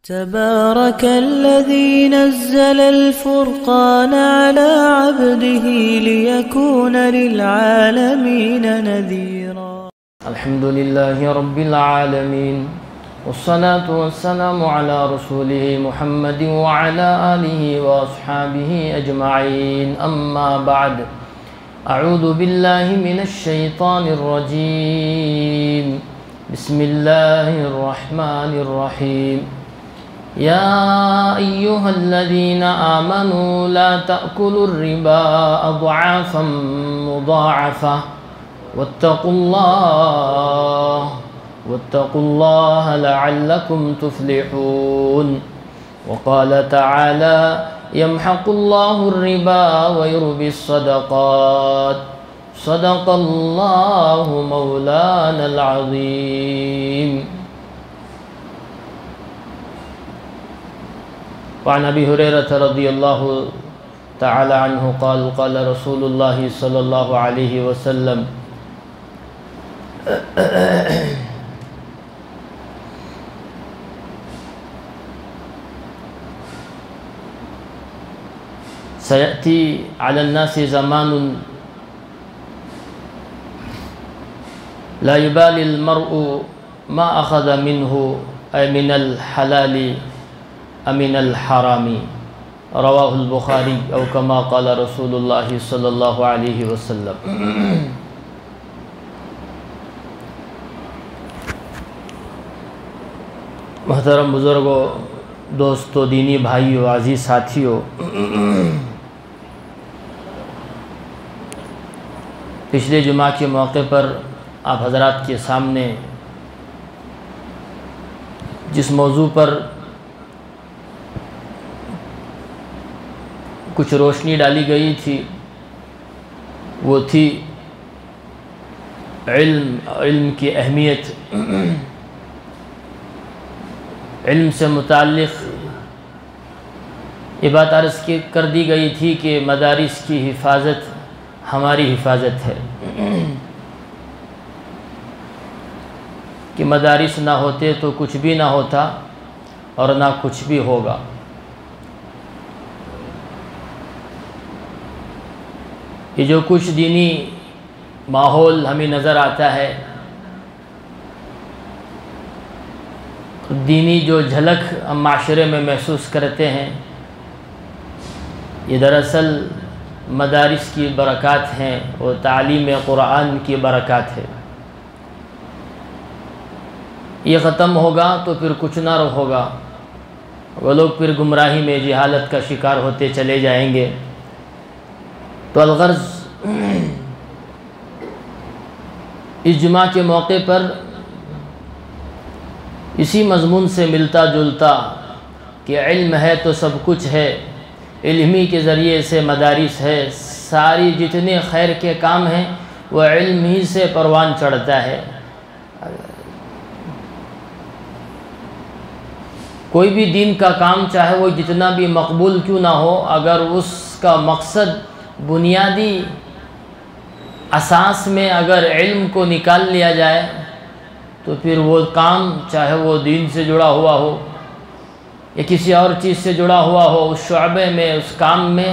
تبارك الذي نزل الفرقان على عبده ليكون للعالمين نذيرا. الحمد لله رب العالمين، والصلاة والسلام على رسوله محمد وعلى آله وأصحابه أجمعين. أما بعد، أعوذ بالله من الشيطان الرجيم. بسم الله الرحمن الرحيم. يا أيها الذين آمنوا لا تأكلوا الربا أضعافا مضاعفة واتقوا الله لعلكم تفلحون. وقال تعالى: يمحق الله الربا ويربي الصدقات. صدق الله مولانا العظيم. وعن أبي هريرة رضي الله تعالى عنه قال: قال رسول الله صلى الله عليه وسلم: سيأتي على الناس زمان لا يبالي المرء ما أخذ منه أي من الحلال من الحرام. رواه البخاری او کما قال رسول اللہ صلی اللہ علیہ وسلم. محترم بزرگوں، دوستو، دینی بھائیو، عزیز ساتھیو، پچھلے جمعہ کے موقع پر آپ حضرات کے سامنے جس موضوع پر کچھ روشنی ڈالی گئی تھی وہ تھی علم کی اہمیت. علم سے متعلق یہ بات عرض کر دی گئی تھی کہ مدارس کی حفاظت ہماری حفاظت ہے، کہ مدارس نہ ہوتے تو کچھ بھی نہ ہوتا اور نہ کچھ بھی ہوگا. یہ جو کچھ دینی ماحول ہمیں نظر آتا ہے، دینی جو جھلک ہم معاشرے میں محسوس کرتے ہیں، یہ دراصل مدارس کی برکات ہیں اور تعلیم قرآن کی برکات ہے. یہ ختم ہوگا تو پھر کچھ نہ ہوگا، وہ لوگ پھر گمراہی میں جہالت کا شکار ہوتے چلے جائیں گے. تو الغرض اس جمعہ کے موقع پر اسی مضمون سے ملتا جلتا کہ علم ہے تو سب کچھ ہے، علمی کے ذریعے سے مدارس ہے، ساری جتنے خیر کے کام ہیں وہ علم ہی سے پروان چڑھتا ہے. کوئی بھی دین کا کام چاہے وہ جتنا بھی مقبول کیوں نہ ہو، اگر اس کا مقصد بنیادی اساس میں اگر علم کو نکال لیا جائے تو پھر وہ کام چاہے وہ دین سے جڑا ہوا ہو یا کسی اور چیز سے جڑا ہوا ہو، اس شعبے میں، اس کام میں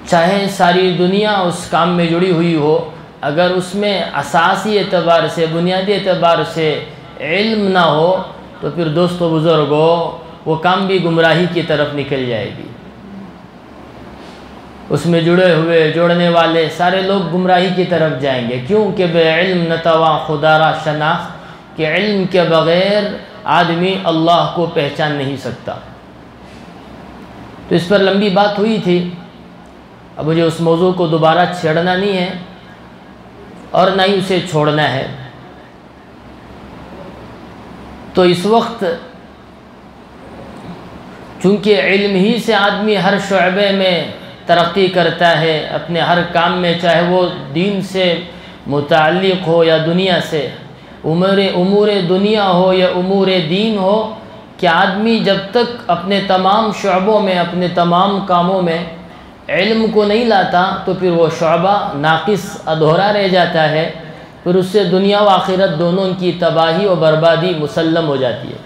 چاہے ساری دنیا اس کام میں جڑی ہوئی ہو، اگر اس میں اساسی اعتبار سے، بنیادی اعتبار سے علم نہ ہو تو پھر دوستو بزرگوں وہ کام بھی گمراہی کی طرف نکل جائے گی. اس میں جڑے ہوئے، جوڑنے والے سارے لوگ گمراہی کی طرف جائیں گے. کیونکہ بے علم نتوا خدا را شناخت، کہ علم کے بغیر آدمی اللہ کو پہچان نہیں سکتا. تو اس پر لمبی بات ہوئی تھی، اب مجھے اس موضوع کو دوبارہ چھیڑنا نہیں ہے اور نہ ہی اسے چھوڑنا ہے. تو اس وقت چونکہ علم ہی سے آدمی ہر شعبے میں ترقی کرتا ہے، اپنے ہر کام میں، چاہے وہ دین سے متعلق ہو یا دنیا سے، امور دنیا ہو یا امور دین ہو، کہ آدمی جب تک اپنے تمام شعبوں میں، اپنے تمام کاموں میں علم کو نہیں لاتا تو پھر وہ شعبہ ناقص ادھورا رہ جاتا ہے. پھر اس سے دنیا و آخرت دونوں کی تباہی و بربادی مسلم ہو جاتی ہے۔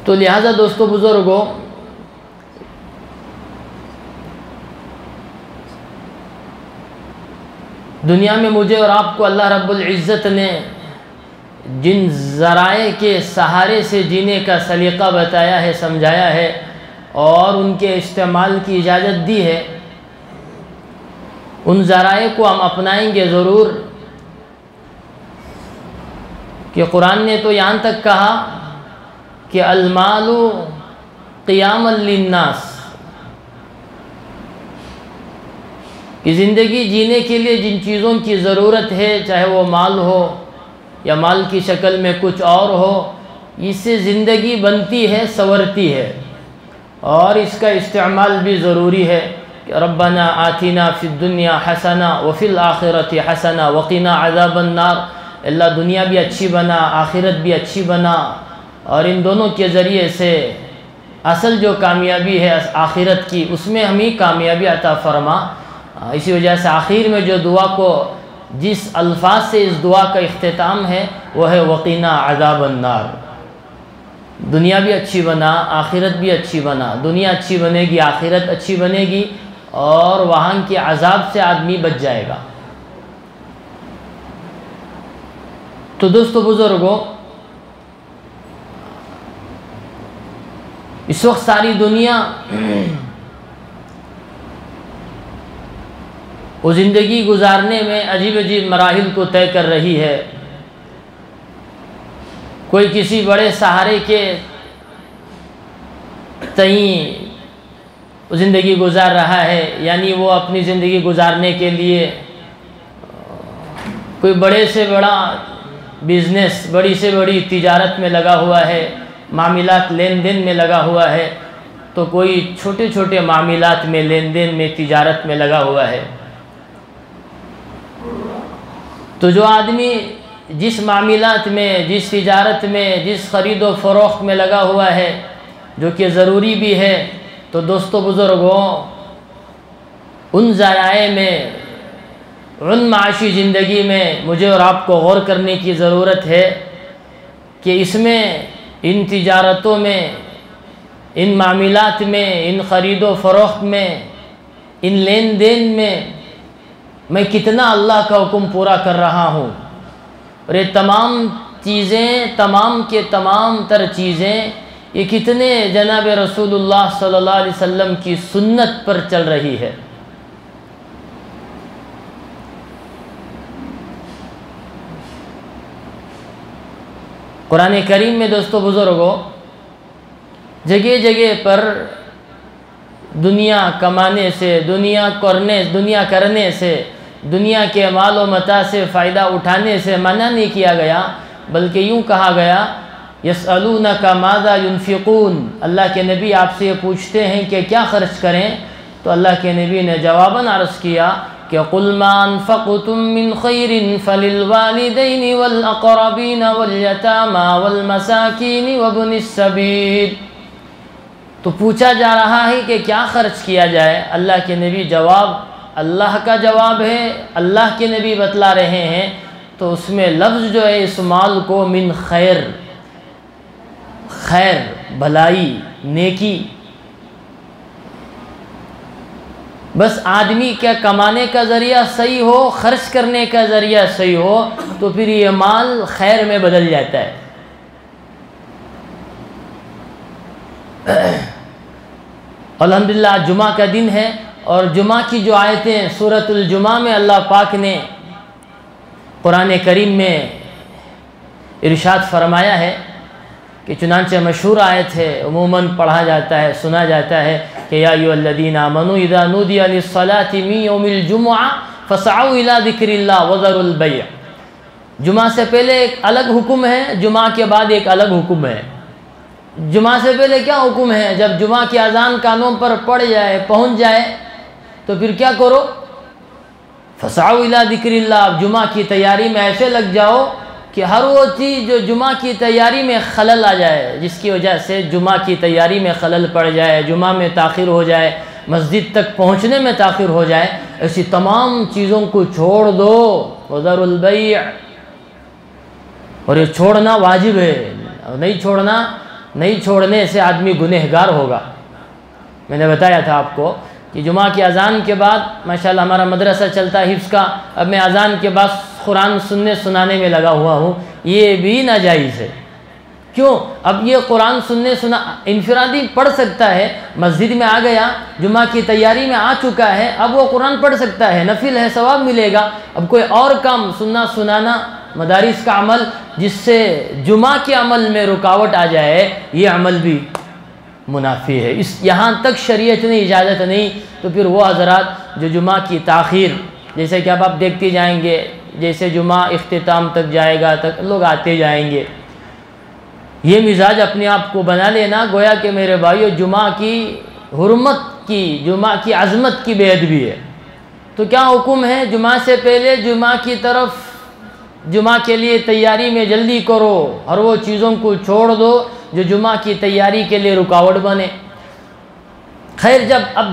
تو لہٰذا دوستو بزرگوں، دنیا میں مجھے اور آپ کو اللہ رب العزت نے جن ذرائع کے سہارے سے جینے کا سلیقہ بتایا ہے، سمجھایا ہے اور ان کے استعمال کی اجازت دی ہے، ان ذرائع کو ہم اپنائیں گے ضرور، کہ قرآن نے تو یہاں تک کہا کہ المال قیام للناس، کہ زندگی جینے کے لیے جن چیزوں کی ضرورت ہے، چاہے وہ مال ہو یا مال کی شکل میں کچھ اور ہو، اس سے زندگی بنتی ہے، سنورتی ہے، اور اس کا استعمال بھی ضروری ہے کہ ربنا آتنا فی الدنیا حسنہ وفی الآخرۃ حسنہ وقنا عذاب النار، اللہ دنیا بھی اچھی بنا، آخرت بھی اچھی بنا، اور ان دونوں کے ذریعے سے اصل جو کامیابی ہے آخرت کی، اس میں ہمیں کامیابی عطا فرما۔ اسی وجہ سے آخر میں جو دعا کو جس الفاظ سے اس دعا کا اختتام ہے وہ ہے وقنا عذاب النار، دنیا بھی اچھی بنا، آخرت بھی اچھی بنا، دنیا اچھی بنے گی، آخرت اچھی بنے گی، اور وہاں کے عذاب سے آدمی بچ جائے گا۔ تو دوستو بزرگوں، اس وقت ساری دنیا وہ زندگی گزارنے میں عجیب عجیب مراحل کو طے کر رہی ہے۔ کوئی کسی بڑے سہارے کے تئیں زندگی گزار رہا ہے، یعنی وہ اپنی زندگی گزارنے کے لیے کوئی بڑے سے بڑا بزنس، بڑی سے بڑی تجارت میں لگا ہوا ہے، معاملات لین دین میں لگا ہوا ہے، تو کوئی چھوٹے چھوٹے معاملات میں، لین دین میں، تجارت میں لگا ہوا ہے۔ تو جو آدمی جس معاملات میں، جس تجارت میں، جس خرید و فروخت میں لگا ہوا ہے، جو کہ ضروری بھی ہے، تو دوستو بزرگوں، ان ذرائع میں، ان معاشی زندگی میں مجھے اور آپ کو غور کرنے کی ضرورت ہے کہ اس میں، ان تجارتوں میں، ان معاملات میں، ان خرید و فروخت میں، ان لین دین میں کتنا اللہ کا حکم پورا کر رہا ہوں، اور یہ تمام چیزیں، تمام کے تمام تر چیزیں، یہ کتنے جناب رسول اللہ صلی اللہ علیہ وسلم کی سنت پر چل رہی ہے۔ قرآن کریم میں دوستو بزرگوں، جگہ جگہ پر دنیا کمانے سے، دنیا کرنے سے، دنیا کے مال و متاع سے فائدہ اٹھانے سے منع نہیں کیا گیا، بلکہ یوں کہا گیا یسألونک ماذا ينفقون، اللہ کے نبی آپ سے یہ پوچھتے ہیں کہ کیا خرچ کریں، تو اللہ کے نبی نے جواباً عرض کیا کہ قل ما انفقتم من خیر فللوالدین والاقربین والیتامی والمساکین وابن السبیل۔ تو پوچھا جا رہا ہے کہ کیا خرچ کیا جائے، اللہ کے نبی اللہ کا جواب ہے، اللہ کے نبی بتلا رہے ہیں، تو اس میں لفظ جو ہے اس مال کو من خیر، خیر، بھلائی، نیکی، بس آدمی کا کمانے کا ذریعہ صحیح ہو، خرچ کرنے کا ذریعہ صحیح ہو، تو پھر یہ مال خیر میں بدل جاتا ہے۔ الحمدللہ آج جمعہ کا دن ہے، اور جمعہ کی جو آیتیں سورۃ الجمعہ میں اللہ پاک نے قرآن کریم میں ارشاد فرمایا ہے کہ چنانچہ مشہور آیت ہے، عموماً پڑھا جاتا ہے، سنا جاتا ہے کہ یا ایھا الذین آمنوا اذا نودی للصلاۃ من یوم الجمعہ فاسعوا الی ذکر اللہ وذروا البیع۔ جمعہ سے پہلے ایک الگ حکم ہے، جمعہ کے بعد ایک الگ حکم ہے۔ جمعہ سے پہلے کیا حکم ہے؟ جب جمعہ کی اذان کانوں پر پڑ جائے، پہنچ جائے، تو پھر کیا کرو؟ فسعوا الی ذکر اللہ، اب جمعہ کی تیاری میں ایسے لگ جاؤ کہ ہر وہ چیز جو جمعہ کی تیاری میں خلل آ جائے، جس کی وجہ سے جمعہ کی تیاری میں خلل پڑ جائے، جمعہ میں تاخیر ہو جائے، مسجد تک پہنچنے میں تاخیر ہو جائے، ایسی تمام چیزوں کو چھوڑ دو، وذروا البیع، اور یہ چھوڑنا واجب ہے، نہیں چھوڑنے سے آدمی گنہگار ہوگا۔ میں نے بتایا تھا آپ کو کہ جمعہ کی اذان کے بعد ماشاءاللہ ہمارا مدرسہ چلتا ہے حفظ کا، اب میں اذان کے بعد قرآن سنانے میں لگا ہوا ہوں، یہ بھی ناجائز ہے۔ کیوں؟ اب یہ قرآن انفرادی پڑھ سکتا ہے، مسجد میں آ گیا، جمعہ کی تیاری میں آ چکا ہے، اب وہ قرآن پڑھ سکتا ہے، نفل ہے، ثواب ملے گا۔ اب کوئی اور کام سنانا، مدارس کا عمل جس سے جمعہ کے عمل میں رکاوٹ آ جائے، یہ عمل بھی منافی ہے۔ یہاں تک شریعت نے اجازت نہیں، تو پھر وہ حضرات جو جمعہ کی تاخیر، جیسے کہ اب آپ دیکھتے جائیں گے، جیسے جمعہ اختتام تک جائے گا تک لوگ آتے جائیں گے، یہ مزاج اپنے آپ کو بنا لینا گویا کہ میرے بھائیو جمعہ کی حرمت کی، جمعہ کی عظمت کی بے ادبی ہے۔ تو کیا حکم ہے؟ جمعہ سے پہلے جمعہ کے لیے تیاری میں جلدی کرو، اور وہ چیزوں کو چھوڑ دو جو جمعہ کی تیاری کے لیے رکاوٹ بنے۔ خیر،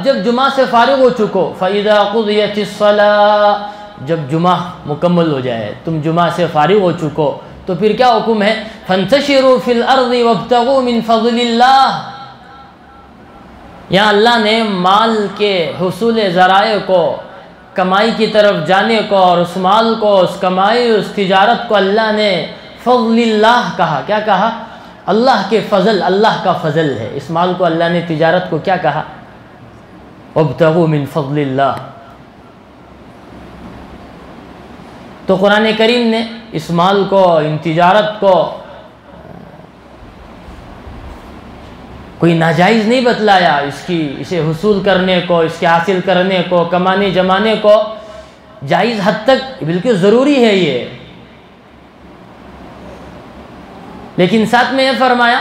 جب جمعہ سے فارغ ہو چکو، فَإِذَا قُضِيَتِ الصَّلَاةُ، جب جمعہ مکمل ہو جائے، تم جمعہ سے فارغ ہو چکو، تو پھر کیا حکم ہے؟ فَانْتَشِرُوا فِي الْأَرْضِ وَابْتَغُوا مِنْ فَضْلِ اللَّهِ۔ یہاں اللہ نے مال کے حصول ذرائع کو، کمائی کی طرف جانے کو، اور اس مال کو، اس کمائی، اس تجارت کو اللہ نے فضل اللہ کہا۔ کیا کہا؟ اللہ کے فضل، اللہ کا فضل ہے۔ اس مال کو اللہ نے، تجارت کو کیا کہا؟ وَابْتَغُوا مِنْ فَضْلِ اللَّهِ۔ تو قرآن کریم نے اس مال کو، ان تجارت کو کوئی ناجائز نہیں بتلایا، اسے حصول کرنے کو، اس کے حاصل کرنے کو، کمانے جمانے کو جائز حد تک بالکل ضروری ہے یہ، لیکن ساتھ میں یہ فرمایا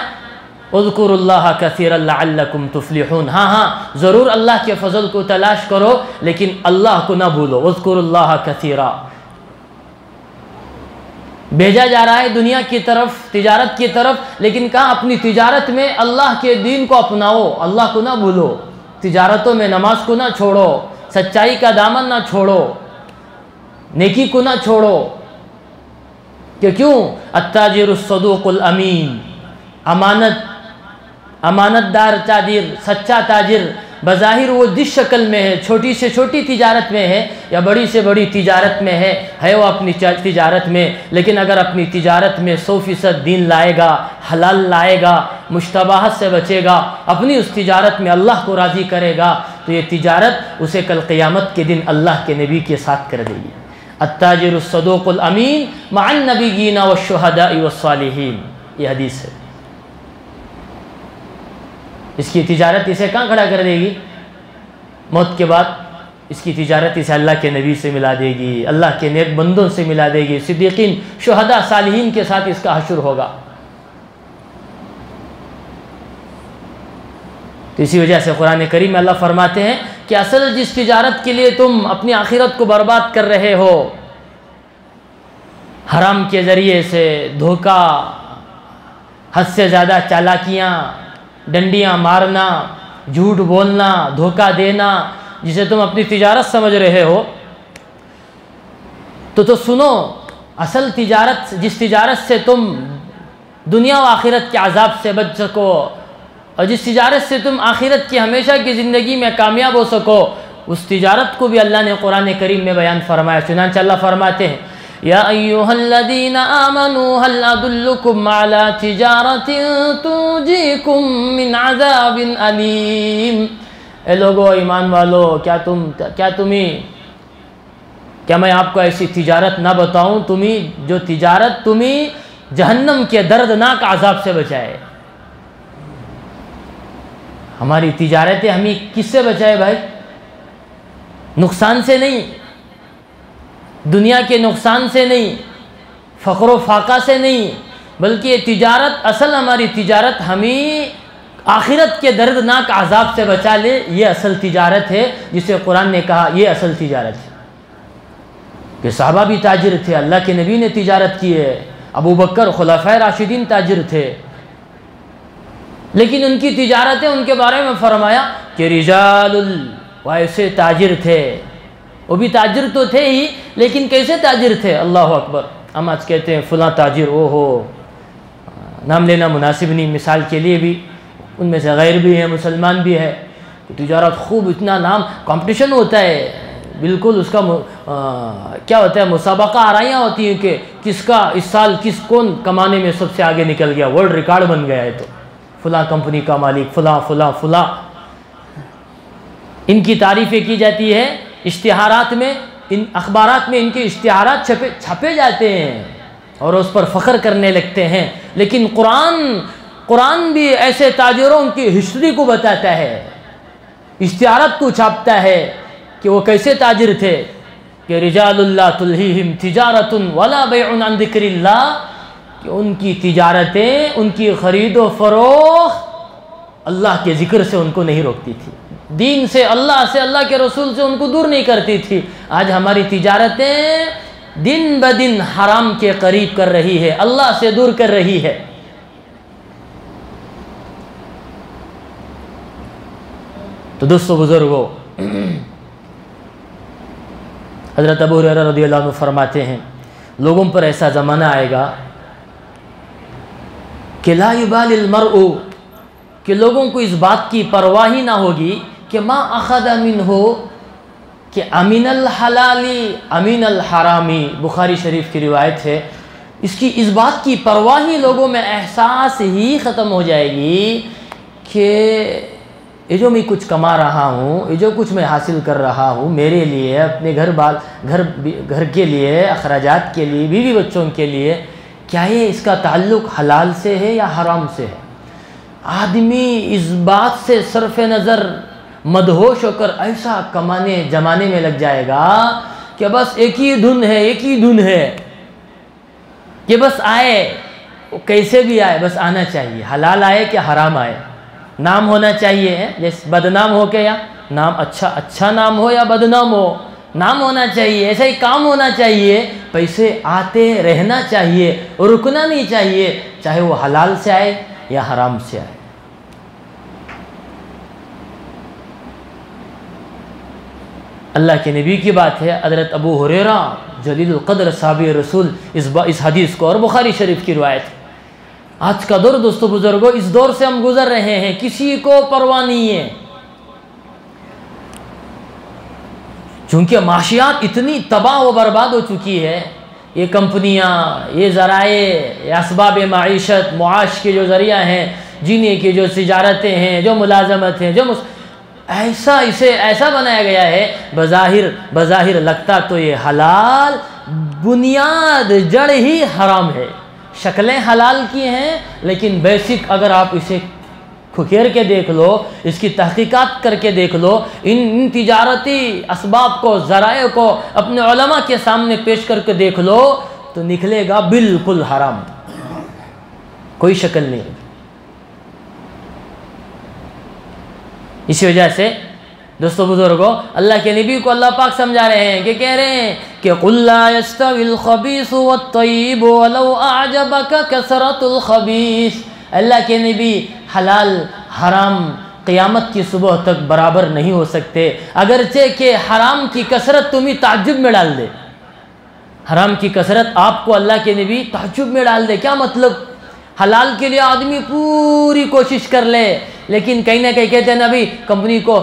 اذکروا اللہ کثیرا لعلکم تفلحون۔ ہاں ضرور اللہ کے فضل کو تلاش کرو، لیکن اللہ کو نہ بھولو۔ اذکروا اللہ کثیرا، بھیجا جا رہا ہے دنیا کی طرف، تجارت کی طرف، لیکن کہاں اپنی تجارت میں اللہ کے دین کو اپناؤ، اللہ کو نہ بھولو، تجارتوں میں نماز کو نہ چھوڑو، سچائی کا دامن نہ چھوڑو، نیکی کو نہ چھوڑو۔ کہ کیوں؟ التاجر الصدوق الامین، امانت دار تاجر، سچا تاجر بظاہر وہ جس شکل میں ہے، چھوٹی سے چھوٹی تجارت میں ہے یا بڑی سے بڑی تجارت میں ہے وہ اپنی تجارت میں، لیکن اگر اپنی تجارت میں 100% دین لائے گا، حلال لائے گا، مشتبہات سے بچے گا، اپنی اس تجارت میں اللہ کو راضی کرے گا، تو یہ تجارت اسے کل قیامت کے دن اللہ کے نبی کے ساتھ کر دے گی۔ التاجر الصدوق الامین مع النبیین والشہداء والصالحین، یہ حدیث ہے۔ اس کی تجارت اسے کہاں کھڑا کر دے گی؟ موت کے بعد اس کی تجارت اسے اللہ کے نبی سے ملا دے گی، اللہ کے نیک بندوں سے ملا دے گی، صدیقین، شہداء، صالحین کے ساتھ اس کا حشر ہوگا۔ تو اسی وجہ سے قرآن کریم میں اللہ فرماتے ہیں کہ اصل جس تجارت کے لیے تم اپنی آخرت کو برباد کر رہے ہو، حرام کے ذریعے سے دھوکہ، حد سے زیادہ چالاکیاں، ڈنڈیاں مارنا، جھوٹ بولنا، دھوکہ دینا، جسے تم اپنی تجارت سمجھ رہے ہو، تو سنو، اصل تجارت، جس تجارت سے تم دنیا و آخرت کے عذاب سے بچ سکو، اور جس تجارت سے تم آخرت کی ہمیشہ کی زندگی میں کامیاب ہو سکو، اس تجارت کو بھی اللہ نے قرآن کریم میں بیان فرمایا۔ چنانچہ اللہ فرماتے ہیں یا ایھا الذین آمنوا هل ادلکم علی تجارۃ تنجیکم من عذاب علیم۔ اے لوگو، ایمان والو، کیا میں آپ کو ایسی تجارت نہ بتاؤں جو تجارت تمہیں جہنم کے دردناک عذاب سے بچائے۔ ہماری تجارتیں ہمیں کس سے بچائے بھائی؟ نقصان سے نہیں، دنیا کے نقصان سے نہیں، فقر و فاقہ سے نہیں، بلکہ یہ تجارت، اصل ہماری تجارت ہمیں آخرت کے دردناک عذاب سے بچا لے، یہ اصل تجارت ہے، جسے قرآن نے کہا یہ اصل تجارت ہے۔ کہ صحابہ بھی تاجر تھے، اللہ کے نبی نے تجارت کی ہے، ابو بکر خلفائے راشدین تاجر تھے، لیکن ان کی تجارتیں، ان کے بارے میں فرمایا کہ رجال وہ ایسے تاجر تھے، وہ بھی تاجر تو تھے ہی، لیکن کیسے تاجر تھے؟ اللہ اکبر. ہم آج کہتے ہیں فلاں تاجر، او ہو، نام لینا مناسب نہیں، مثال کے لیے بھی ان میں سے غیر بھی ہیں، مسلمان بھی ہے، تجارت خوب، اتنا نام، کمپٹیشن ہوتا ہے، بالکل اس کا کیا ہوتا ہے، مسابقہ آرائیاں ہوتی ہیں کہ کس کا اس سال کون کمانے میں سب سے آگے نکل گیا، ورلڈ ریکارڈ بن گیا ہے، تو فلاں کمپنی کا مالک فلاں فلاں فلاں. ان کی تعریفیں کی جاتی ہے، اشتہارات میں، ان اخبارات میں ان کے اشتہارات چھپے جاتے ہیں اور اس پر فخر کرنے لگتے ہیں. لیکن قرآن بھی ایسے تاجروں کی ہسٹری کو بتاتا ہے، اشتہارات کو چھاپتا ہے کہ وہ کیسے تاجر تھے. کہ رجال اللہ تلہیہم تجارت ولا بیع عن ذکر اللہ، کہ ان کی تجارتیں، ان کی خرید و فروخت اللہ کے ذکر سے ان کو نہیں روکتی تھی، دین سے، اللہ کے رسول سے ان کو دور نہیں کرتی تھی. آج ہماری تجارتیں دن بدن حرام کے قریب کر رہی ہے، اللہ سے دور کر رہی ہے. تو دوستو بزرگوں، حضرت ابو ہریرہ رضی اللہ عنہ فرماتے ہیں لوگوں پر ایسا زمانہ آئے گا کہ لا یبال المرء، کہ لوگوں کو اس بات کی پرواہ ہی نہ ہوگی کہ ما اخذ منہ، کہ امین الحلالی امین الحرامی، بخاری شریف کی روایت ہے. اس بات کی پرواہ ہی لوگوں میں احساس ہی ختم ہو جائے گی کہ یہ جو میں کچھ کما رہا ہوں، یہ جو کچھ میں حاصل کر رہا ہوں، میرے لیے، اپنے گھر کے لیے، اخراجات کے لیے، بیوی بچوں کے لیے، کیا یہ اس کا تعلق حلال سے ہے یا حرام سے ہے؟ آدمی اس بات سے صرف نظر مدہوش ہو کر ایسا جمانے میں لگ جائے گا کہ بس ایک ہی دھن ہے کہ بس آئے، کیسے بھی آئے، بس آنا چاہیے، حلال آئے کہ حرام آئے. نام ہونا چاہیے، جیسے بدنام ہو کے، یا نام اچھا نام ہو یا بدنام ہو، نام ہونا چاہیے، ایسا ہی کام ہونا چاہیے، پیسے آتے رہنا چاہیے، رکنا نہیں چاہیے، چاہے وہ حلال سے آئے یا حرام سے آئے. اللہ کے نبی کی بات ہے، حضرت ابو ہریرہ جلیل القدر صحابی رسول اس حدیث کو، اور بخاری شریف کی روایت. آج کا دور دوستو بزرگوں، اس دور سے ہم گزر رہے ہیں، کسی کو پرواہ نہیں ہے، چونکہ معاشیات اتنی تباہ و برباد ہو چکی ہے. یہ کمپنیاں، یہ ذرائع، یہ اسباب معیشت، معاش کے جو ذریعہ ہیں، جینے کی جو تجارتیں ہیں، جو ملازمت ہیں، اسے ایسا بنایا گیا ہے، بظاہر لگتا تو یہ حلال، بنیاد جڑ ہی حرام ہے. شکلیں حلال کی ہیں، لیکن بیسک اگر آپ اسے کھکیر کے دیکھ لو، اس کی تحقیقات کر کے دیکھ لو، ان تجارتی اسباب کو، ذرائع کو اپنے علماء کے سامنے پیش کر کے دیکھ لو، تو نکلے گا بالکل حرام، کوئی شکل نہیں. اسی وجہ سے دوستو بزرگوں، اللہ کے نبی کو اللہ پاک سمجھا رہے ہیں کہ کہہ رہے ہیں کہ قُلْ لَا يَسْتَوِي الْخَبِيثُ وَالطَّيِّبُ وَلَوْ أَعْجَبَكَ كَثْرَةُ الْخَبِيثِ. اللہ کے نبی، حلال حرام قیامت کی صبح تک برابر نہیں ہو سکتے، اگرچہ کہ حرام کی کثرت تمہیں تعجب میں ڈال دے. حرام کی کثرت آپ کو اللہ کے نبی تعجب میں ڈال دے. کیا مطلب؟ حلال کے لیے آدمی پوری کوشش کر لے، لیکن کہیں نہ کہیں کہتے ہیں نبی کمپنی کو،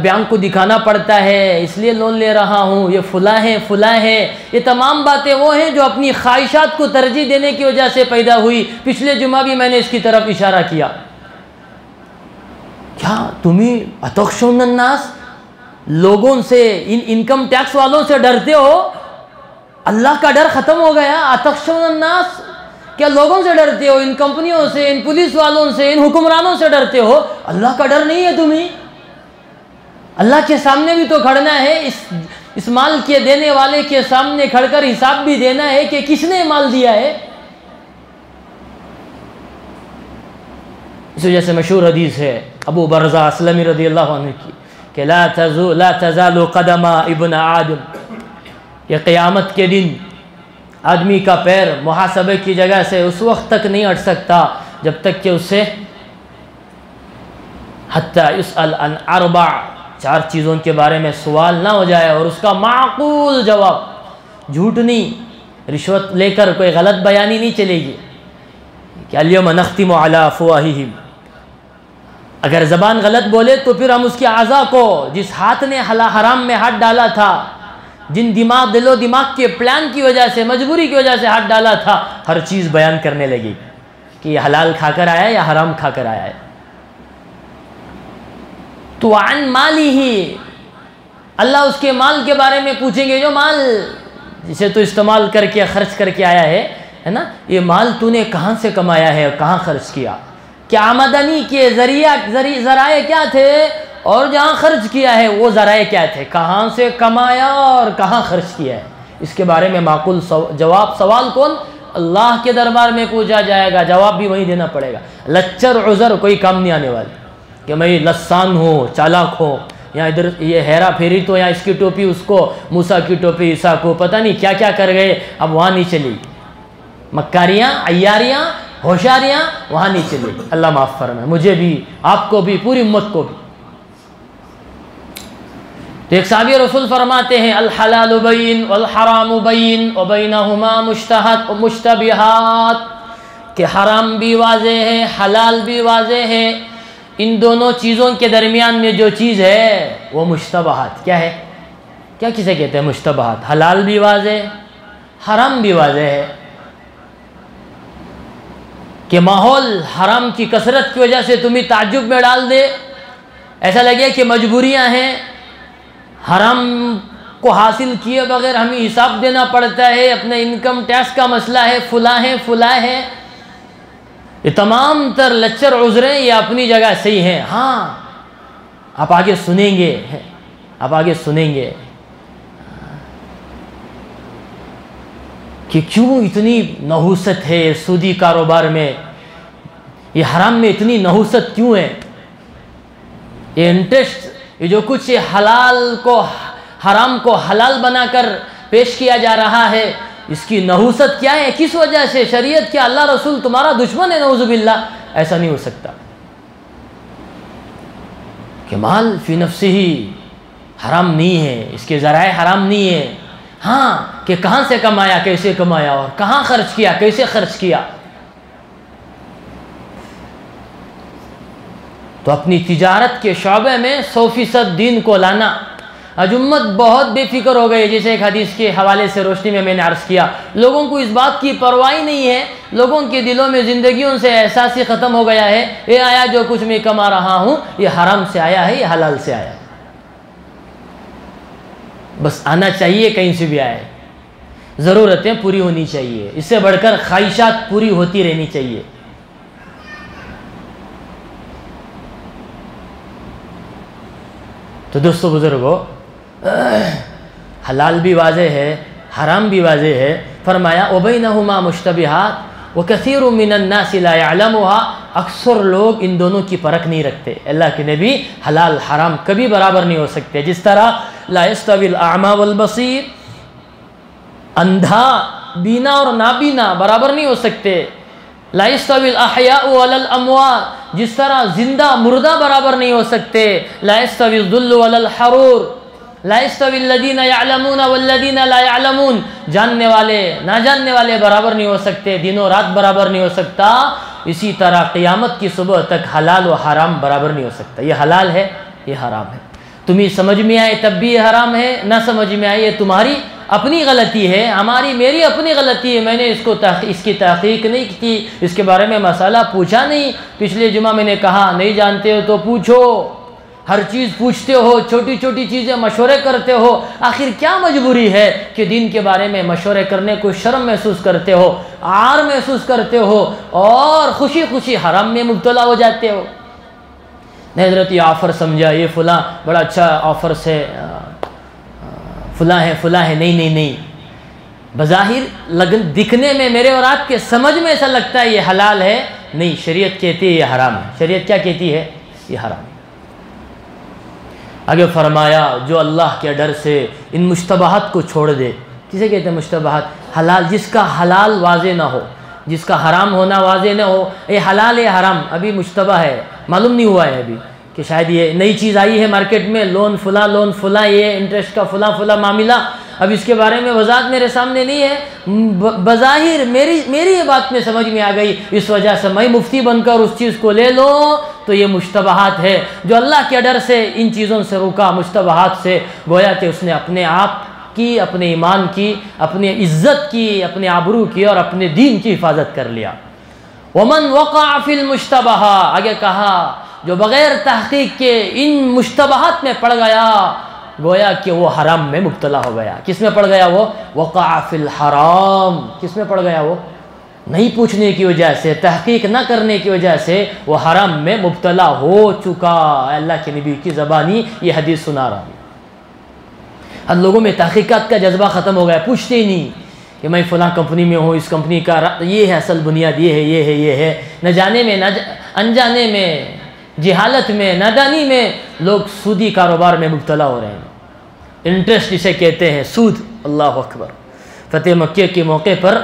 بینک کو دکھانا پڑتا ہے، اس لیے لون لے رہا ہوں، یہ فلاں ہے. یہ تمام باتیں وہ ہیں جو اپنی خواہشات کو ترجیح دینے کی وجہ سے پیدا ہوئی. پچھلے جمعہ بھی میں نے اس کی طرف اشارہ کیا. کیا تمہیں اتخشون الناس، لوگوں سے، ان انکم ٹیکس والوں سے ڈرتے ہو؟ اللہ کا ڈر ختم ہو گیا. اتخشون الناس، کیا لوگوں سے ڈرتے ہو؟ ان کمپنیوں سے، ان پولیس والوں سے، ان حکمرانوں سے ڈرتے ہو؟ اللہ کا ڈر نہیں ہے تمہیں؟ اللہ کے سامنے بھی تو کھڑنا ہے، اس مال کے دینے والے کے سامنے کھڑ کر حساب بھی دینا ہے کہ کس نے مال دیا ہے. اس وجہ سے مشہور حدیث ہے ابو برزہ اسلمی رضی اللہ عنہ کی کہ لا تزال قدم ابن آدم، یہ قیامت کے دن آدمی کا پیر محاسبے کی جگہ سے اس وقت تک نہیں ہٹ سکتا جب تک کہ اسے حتیٰ یسأل عن اربع، 4 چیزوں کے بارے میں سوال نہ ہو جائے اور اس کا معقول جواب، جھوٹ نہیں، رشوت لے کر کوئی غلط بیانی نہیں چلے گی کہ الیوم نختم علی افواہہم، اگر زبان غلط بولے تو پھر ہم اس کی اعضاء کو، جس ہاتھ نے حرام میں ہاتھ ڈالا تھا، جن دل و دماغ کے پلان کی وجہ سے، مجبوری کی وجہ سے ہاتھ ڈالا تھا، ہر چیز بیان کرنے لگی کہ یہ حلال کھا کر آیا ہے یا حرام کھا کر آیا ہے۔ تو عن مالی ہی، اللہ اس کے مال کے بارے میں پوچھیں گے، جو مال جسے تو استعمال کر کے خرچ کر کے آیا ہے نا، یہ مال تو نے کہاں سے کمایا ہے اور کہاں خرچ کیا، کیا آمدنی کے ذرائع کیا تھے، اور جہاں خرچ کیا ہے وہ ذرائع کیا تھے، کہاں سے کمایا اور کہاں خرچ کیا ہے، اس کے بارے میں معقول جواب، سوال کون؟ اللہ کے دربار میں پوچھا جائے گا، جواب بھی وہی دینا پڑے گا۔ لچر عذر کوئی کام نہیں آنے والی کہ میں لسان ہوں، چالاک ہوں، یا ادھر یہ ہیرا پھیری تو یا اس کی ٹوپی اس کو، موسیٰ کی ٹوپی عیسیٰ کو، پتہ نہیں کیا کیا کر گئے، اب وہاں نہیں چلی، مکاریاں، عیاریاں، ہوشیاریاں وہاں نہیں چلی۔ اللہ معاف فرمائے مجھے بھی، آپ کو بھی، پوری امت کو بھی۔ تو ایک صحابی رسول فرماتے ہیں الحلال بین والحرام بین وبینہما مشتبہات، کہ حرام بھی واضح ہے، حلال بھی واضح ہے، ان دونوں چیزوں کے درمیان میں جو چیز ہے وہ مشتبہات کیا ہے؟ کیا کسے کہتے ہیں مشتبہات؟ حلال بھی واضح، حرام بھی واضح ہے، کہ ماحول حرام کی کثرت کی وجہ سے تمہیں تعجب میں ڈال دے، ایسا لگے کہ مجبوریاں ہیں، حرام کو حاصل کیے بغیر ہمیں حساب دینا پڑتا ہے، اپنے انکم ٹیکس کا مسئلہ ہے، فلاں ہے، یہ تمام تر لچر عذریں یہ اپنی جگہ صحیح ہیں۔ ہاں آپ آگے سنیں گے کہ کیوں اتنی نحوست ہے سودی کاروبار میں، یہ حرام میں اتنی نحوست کیوں ہے، یہ انٹرسٹ، یہ جو کچھ حرام کو حلال بنا کر پیش کیا جا رہا ہے، اس کی نحوست کیا ہے، کس وجہ سے؟ شریعت کیا اللہ رسول تمہارا دشمن ہے؟ نعوذ باللہ، ایسا نہیں ہو سکتا کہ مال فی نفسہ ہی حرام نہیں ہے، اس کے ذرائع حرام نہیں ہے، ہاں کہ کہاں سے کمایا، کیسے کمایا، اور کہاں خرچ کیا، کیسے خرچ کیا۔ تو اپنی تجارت کے شعبے میں 100% دین کو لانا۔ آج امت بہت بے فکر ہو گئی، جیسے ایک حدیث کے حوالے سے روشنی میں نے عرض کیا، لوگوں کو اس بات کی پرواہ نہیں ہے، لوگوں کے دلوں میں زندگیوں سے احساس ہی ختم ہو گیا ہے، یہ آیا جو کچھ میں کما رہا ہوں یہ حرام سے آیا ہے، یہ حلال سے آیا ہے، بس آنا چاہیے کہیں سے بھی آئے، ضرورتیں پوری ہونی چاہیے، اس سے بڑھ کر خواہشات پوری ہوتی رہنی چاہیے۔ تو دوستو بزرگو، حلال بھی واضح ہے، حرام بھی واضح ہے، فرمایا وبینہما مشتبہات وکثیر من الناس لا یعلمها، اکثر لوگ ان دونوں کی پرکھ نہیں رکھتے۔ اللہ کے نبی، حلال حرام کبھی برابر نہیں ہو سکتے، جس طرح لا یستوی الاعمی والبصیر، اندھا بینا اور نابینا برابر نہیں ہو سکتے، لا یستوی الاحیاء ولا الاموات، جس طرح زندہ مردہ برابر نہیں ہو سکتے، لا یستوی الذل ولا الحرور، لا یستوی الذین یعلمون والذین لا یعلمون، جاننے والے نہ جاننے والے برابر نہیں ہو سکتے، دن و رات برابر نہیں ہو سکتا، اسی طرح قیامت کی صبح تک حلال و حرام برابر نہیں ہو سکتا، یہ حلال ہے، یہ حرام ہے، تمہیں سمجھ میں آئے تب بھی یہ حرام ہے، نہ سمجھ میں آئے یہ تمہاری اپنی غلطی ہے، میری اپنی غلطی ہے، میں نے اس کی تحقیق نہیں کی، اس کے بارے میں مسئلہ پوچھا نہیں، پچھلے جمعہ میں نے کہا نہیں جانتے ہو تو پوچھو، ہر چیز پوچھتے ہو، چھوٹی چھوٹی چیزیں مشورے کرتے ہو، آخر کیا مجبوری ہے کہ دین کے بارے میں مشورے کرنے کو شرم محسوس کرتے ہو، عار محسوس کرتے ہو، اور خوشی خوشی حرام میں مبتلا ہو جاتے ہو۔ حضرت یہ آفر سمجھا، یہ فلاں بڑا اچھا آفر ہے، فلاں ہے، نہیں، بظاہر دکھنے میں میرے اور آپ کے سمجھ میں ایسا لگتا ہے یہ حلال ہے، نہیں، شریعت کہتی ہے یہ حرام ہے، شریعت کیا کہتی ہے؟ یہ حرام ہے۔ آگے فرمایا جو اللہ کے ڈر سے ان مشتبہات کو چھوڑ دے، کسے کہتے ہیں مشتبہات؟ حلال، جس کا حلال واضح نہ ہو، جس کا حرام ہونا واضح نہ ہو، یہ حلال ہے حرام ابھی مشتبہ ہے، معلوم نہیں ہوا ہے ابھی کہ شاید یہ نئی چیز آئی ہے مارکیٹ میں، لون فلاں، یہ انٹرسٹ کا فلاں معاملہ، اب اس کے بارے میں وضاحت میرے سامنے نہیں ہے، بظاہر میری یہ بات میں سمجھ میں آ گئی، اس وجہ سے میں مفتی بن کر اس چیز کو لے لوں، تو یہ مشتبہات ہے۔ جو اللہ کے ڈر سے ان چیزوں سے رکا، مشتبہات سے، گویا کہ اس نے اپنے آپ کی، اپنے ایمان کی، اپنی عزت کی، اپنے آبرو کی اور اپنے دین کی حفاظت کر لیا۔ ومن وقع فی المشتبہ، آگے کہا جو بغیر تحقیق کے ان مشتبہات میں پڑ گیا، گویا کہ وہ حرام میں مبتلا ہو گیا۔ کس میں پڑ گیا وہ؟ وقع فی الحرام۔ کس میں پڑ گیا وہ؟ نہیں پوچھنے کی وجہ سے، تحقیق نہ کرنے کی وجہ سے وہ حرام میں مبتلا ہو چکا۔ اللہ کے نبی کی زبانی یہ حدیث سنا رہا ہوں۔ ہم لوگوں میں تحقیقات کا جذبہ ختم ہو گیا، پوچھتے ہی نہیں کہ میں فلاں کمپنی میں ہوں، اس کمپنی کا یہ ہے اصل بنیاد، یہ ہے۔ نہ جانے میں، نہ انجانے میں، جہالت میں، نادانی میں لوگ سودی کاروبار میں مبتلا ہو رہے ہیں۔ انٹرسٹ جسے کہتے ہیں، سود، اللہ اکبر۔ فتح مکہ کے موقع پر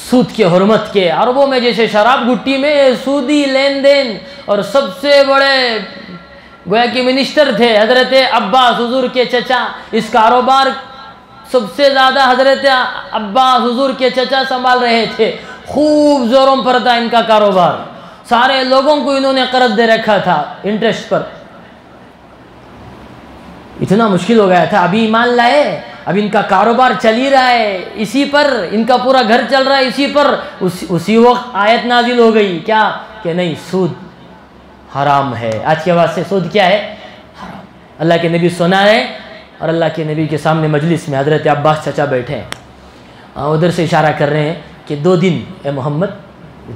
سود کے حرمت کے، عربوں میں جیسے شراب گٹی میں سودی لین دین، اور سب سے بڑے گویا کہ منسٹر تھے حضرت عباس حضور کے چچا، اس کاروبار سب سے زیادہ حضرت عباس حضور کے چچا سنبھال رہے تھے، خوب زوروں پر تھا ان کا کاروبار، سارے لوگوں کو انہوں نے قرض دے رکھا تھا انٹرسٹ پر، اتنا مشکل ہو گیا تھا۔ ابھی ایمان لائے، اب ان کا کاروبار چل ہی رہا ہے اسی پر، ان کا پورا گھر چل رہا ہے اسی پر، اسی وقت آیت نازل ہو گئی، کیا کہ نہیں، سود حرام ہے۔ آج کے بعد سے سود کیا ہے؟ حرام۔ اللہ کے نبی سنا ہے، اور اللہ کے نبی کے سامنے مجلس میں حضرت عباس چچا بیٹھے ہیں، ادھر سے اشارہ کر رہے ہیں کہ 2 دن اے محمد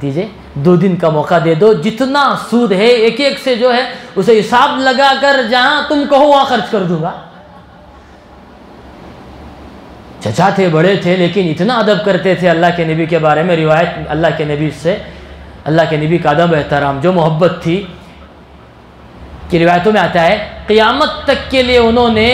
دیجئے، 2 دن کا موقع دے دو، جتنا سود ہے ایک ایک سے جو ہے اسے حساب لگا کر جہاں تم کہو وہاں خرچ کر دوں گا۔ چچا تھے، بڑے تھے، لیکن اتنا ادب کرتے تھے اللہ کے نبی کے بارے میں، روایت اللہ کے نبی سے، اللہ کے نبی کا ادب احترام، جو محبت تھی کہ روایتوں میں آتا ہے قیامت تک کے لیے انہوں نے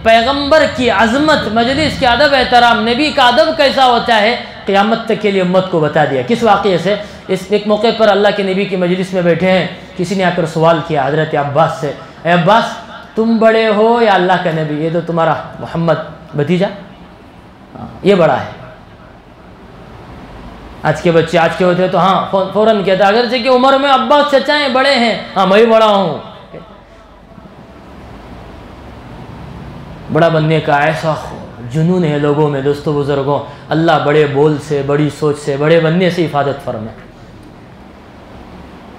پیغمبر کی عظمت، مجلس کے ادب احترام، نبی کا ادب کیسا ہوتا ہے، قیامت تک کے لیے امت کو بتا دیا۔ کس واقعے سے؟ اس ایک موقع پر اللہ کے نبی کی مجلس میں بیٹھے ہیں، کسی نے آ کر سوال کیا حضرت عباس سے، اے عباس تم بڑے ہو یا اللہ کا نبی؟ یہ تو تمہارا محمد بھتیجا یہ بڑا ہے۔ آج کے بچے آج کے ہوتے تو ہاں فوراً کہتا، اگرچہ کہ عمر میں عباس چچا ہیں، بڑے ہیں، ہاں میں بڑا ہوں۔ بڑا بننے کا ایسا جنون ہے لوگوں میں، دوستو بزرگوں، اللہ بڑے بول سے، بڑی سوچ سے، بڑے بننے سے حفاظت فرمائے۔